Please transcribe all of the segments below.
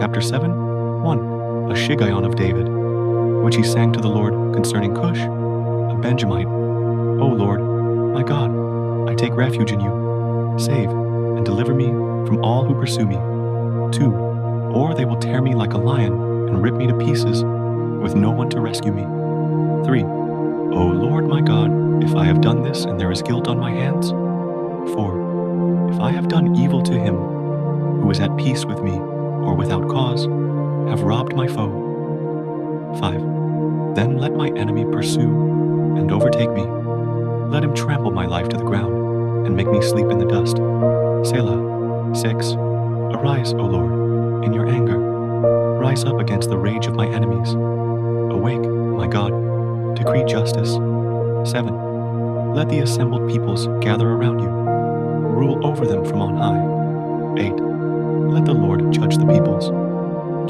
chapter 7, 1. A Shiggaion of David, which he sang to the Lord concerning Cush, a Benjamite. O Lord, my God, I take refuge in you. Save and deliver me from all who pursue me. 2. Or they will tear me like a lion and rip me to pieces, with no one to rescue me. 3. O Lord my God, if I have done this and there is guilt on my hands. 4. If I have done evil to him who is at peace with me, or without cause, have robbed my foe. 5. Then let my enemy pursue and overtake me. Let him trample my life to the ground and make me sleep in the dust. Selah. 6. Arise, O Lord, in your anger. Rise up against the rage of my enemies. Awake, my God, decree justice. 7. Let the assembled peoples gather around you. Rule over them from on high. 8. Let the Lord judge the peoples.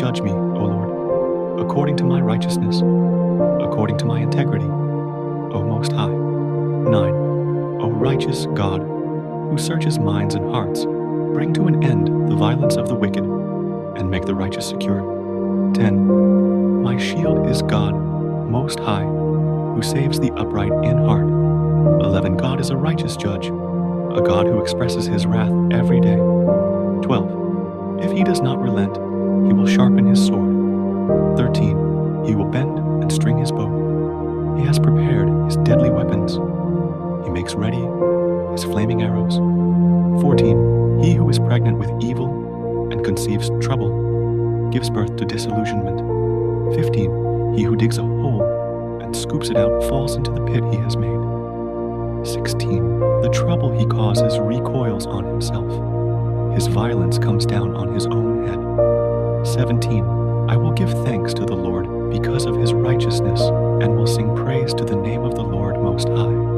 Judge me, O Lord, according to my righteousness, according to my integrity, O Most High. 9. O righteous God, who searches minds and hearts, bring to an end the violence of the wicked, and make the righteous secure. 10. My shield is God, Most High, who saves the upright in heart. 11. God is a righteous judge, a God who expresses his wrath every day. 12. If he does not relent, he will sharpen his sword. 13. He will bend and string his bow. He has prepared his deadly weapons. He makes ready his flaming arrows. 14. He who is pregnant with evil and conceives trouble gives birth to disillusionment. 15. He who digs a hole and scoops it out falls into the pit he has made. 16. The trouble he causes recoils on himself. His violence comes down on his own head. 17. I will give thanks to the Lord because of his righteousness, and will sing praise to the name of the Lord Most High.